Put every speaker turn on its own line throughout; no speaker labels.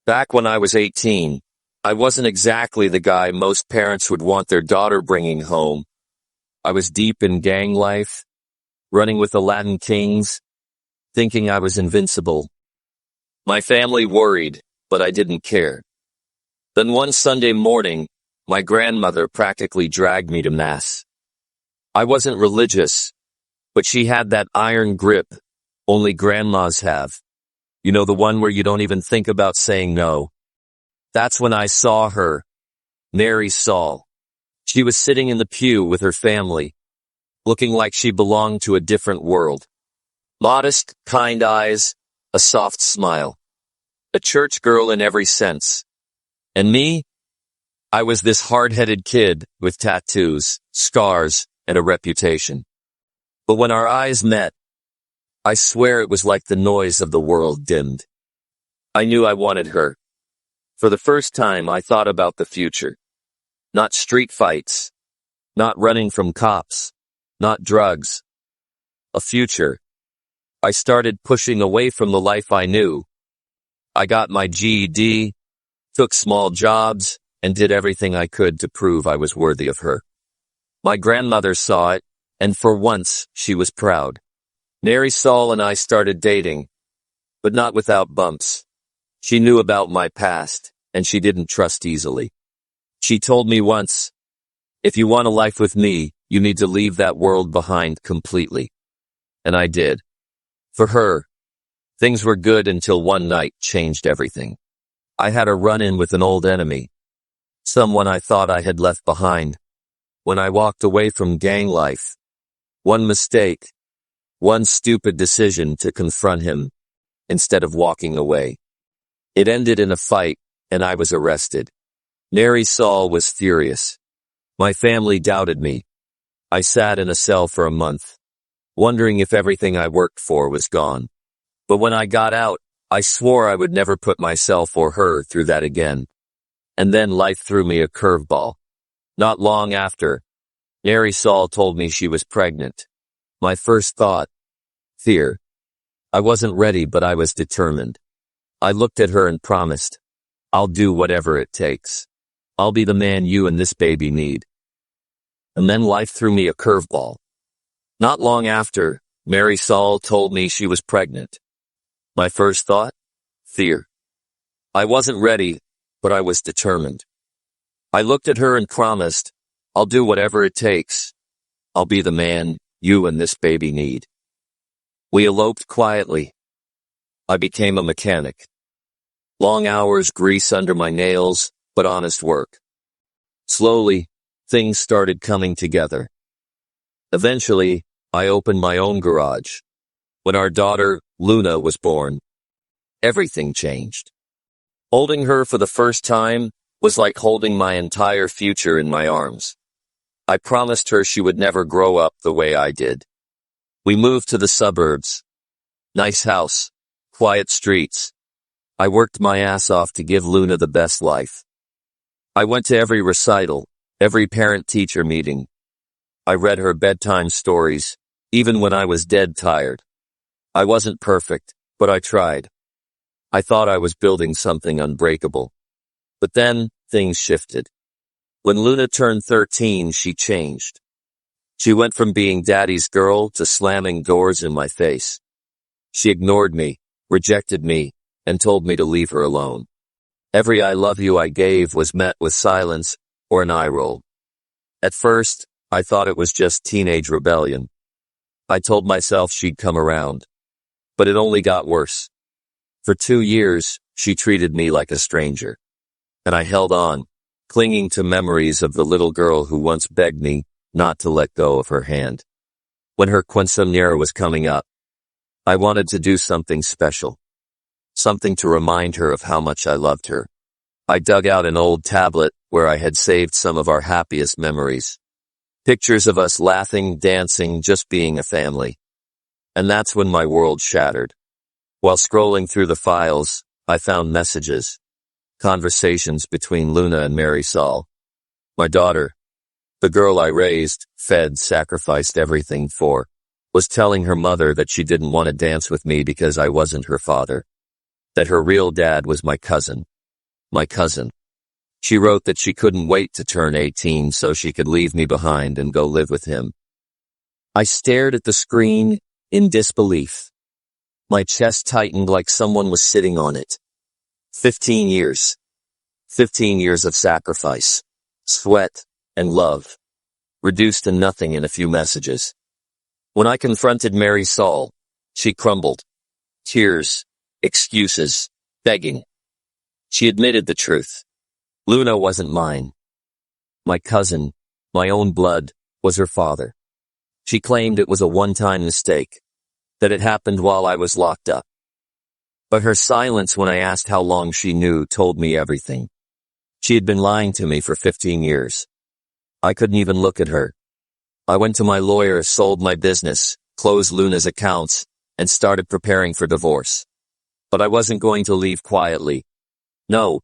Back when I was 18, I wasn't exactly the guy most parents would want their daughter bringing home. I was deep in gang life, running with the Latin Kings, thinking I was invincible. My family worried, but I didn't care. Then one Sunday morning, my grandmother practically dragged me to Mass. I wasn't religious, but she had that iron grip only grandmas have. You know, the one where you don't even think about saying no. That's when I saw her, Mary Saul. She was sitting in the pew with her family, looking like she belonged to a different world. Modest, kind eyes, a soft smile. A church girl in every sense. And me? I was this hard-headed kid with tattoos, scars, and a reputation. But when our eyes met, I swear it was like the noise of the world dimmed. I knew I wanted her. For the first time, I thought about the future. Not street fights. Not running from cops. Not drugs. A future. I started pushing away from the life I knew. I got my GED, took small jobs, and did everything I could to prove I was worthy of her. My grandmother saw it, and for once, she was proud. Mary Saul and I started dating, but not without bumps. She knew about my past, and she didn't trust easily. She told me once, "If you want a life with me, you need to leave that world behind completely." And I did. For her, things were good until one night changed everything. I had a run-in with an old enemy, someone I thought I had left behind. When I walked away from gang life, one mistake, one stupid decision to confront him instead of walking away. It ended in a fight, and I was arrested. Mary Saul was furious. My family doubted me. I sat in a cell for a month, wondering if everything I worked for was gone. But when I got out, I swore I would never put myself or her through that again. And then life threw me a curveball. Not long after, Mary Saul told me she was pregnant. My first thought, fear. I wasn't ready, but I was determined. I looked at her and promised, "I'll do whatever it takes. I'll be the man you and this baby need." And then life threw me a curveball. Not long after, Mary Saul told me she was pregnant. My first thought? Fear. I wasn't ready, but I was determined. I looked at her and promised, "I'll do whatever it takes. I'll be the man you and this baby need." We eloped quietly. I became a mechanic. Long hours, grease under my nails, but honest work. Slowly, things started coming together. Eventually, I opened my own garage. When our daughter, Luna, was born, everything changed. Holding her for the first time was like holding my entire future in my arms. I promised her she would never grow up the way I did. We moved to the suburbs. Nice house, quiet streets. I worked my ass off to give Luna the best life. I went to every recital, every parent-teacher meeting. I read her bedtime stories, even when I was dead tired. I wasn't perfect, but I tried. I thought I was building something unbreakable. But then, things shifted. When Luna turned 13, she changed. She went from being daddy's girl to slamming doors in my face. She ignored me, rejected me, and told me to leave her alone. Every "I love you" I gave was met with silence or an eye roll. At first, I thought it was just teenage rebellion. I told myself she'd come around. But it only got worse. For 2 years, she treated me like a stranger. And I held on, clinging to memories of the little girl who once begged me not to let go of her hand. When her quinceañera was coming up, I wanted to do something special. Something to remind her of how much I loved her. I dug out an old tablet where I had saved some of our happiest memories. Pictures of us laughing, dancing, just being a family. And that's when my world shattered. While scrolling through the files, I found messages. Conversations between Luna and Mary Saul. My daughter, the girl I raised, fed, sacrificed everything for, was telling her mother that she didn't want to dance with me because I wasn't her father. That her real dad was my cousin. My cousin. She wrote that she couldn't wait to turn 18 so she could leave me behind and go live with him. I stared at the screen in disbelief. My chest tightened like someone was sitting on it. 15 years. 15 years of sacrifice, sweat, and love, reduced to nothing in a few messages. When I confronted Mary Saul, she crumbled. Tears, excuses, begging. She admitted the truth. Luna wasn't mine. My cousin, my own blood, was her father. She claimed it was a one-time mistake, that it happened while I was locked up. But her silence when I asked how long she knew told me everything. She had been lying to me for 15 years. I couldn't even look at her. I went to my lawyer, sold my business, closed Luna's accounts, and started preparing for divorce. But I wasn't going to leave quietly. No.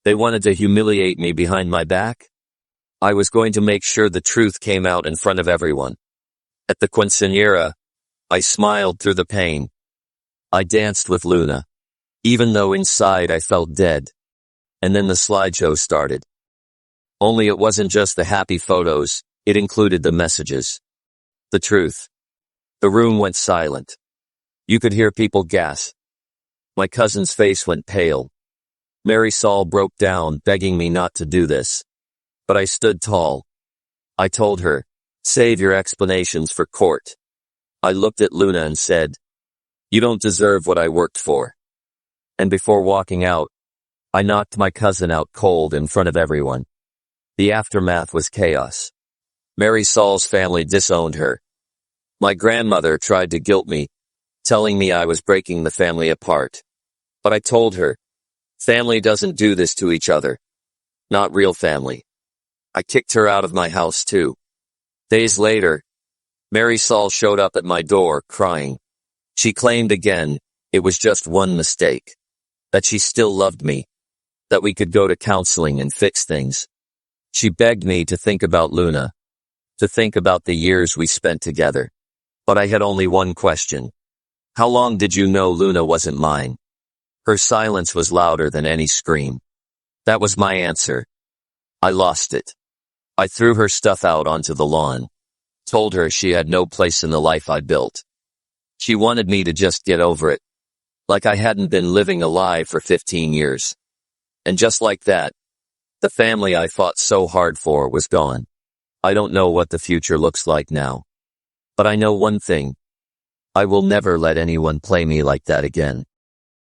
They wanted to humiliate me behind my back. I was going to make sure the truth came out in front of everyone. At the quinceañera, I smiled through the pain. I danced with Luna, even though inside I felt dead. And then the slideshow started. Only it wasn't just the happy photos, it included the messages. The truth. The room went silent. You could hear people gasp. My cousin's face went pale. Mary Saul broke down, begging me not to do this. But I stood tall. I told her, save your explanations for court. I looked at Luna and said, you don't deserve what I worked for. And before walking out, I knocked my cousin out cold in front of everyone. The aftermath was chaos. Mary Saul's family disowned her. My grandmother tried to guilt me, telling me I was breaking the family apart. But I told her, family doesn't do this to each other. Not real family. I kicked her out of my house too. Days later, Mary Saul showed up at my door, crying. She claimed again, it was just one mistake. That she still loved me. That we could go to counseling and fix things. She begged me to think about Luna. To think about the years we spent together. But I had only one question. How long did you know Luna wasn't mine? Her silence was louder than any scream. That was my answer. I lost it. I threw her stuff out onto the lawn. Told her she had no place in the life I built. She wanted me to just get over it. Like I hadn't been living a lie for 15 years. And just like that, the family I fought so hard for was gone. I don't know what the future looks like now. But I know one thing. I will never let anyone play me like that again.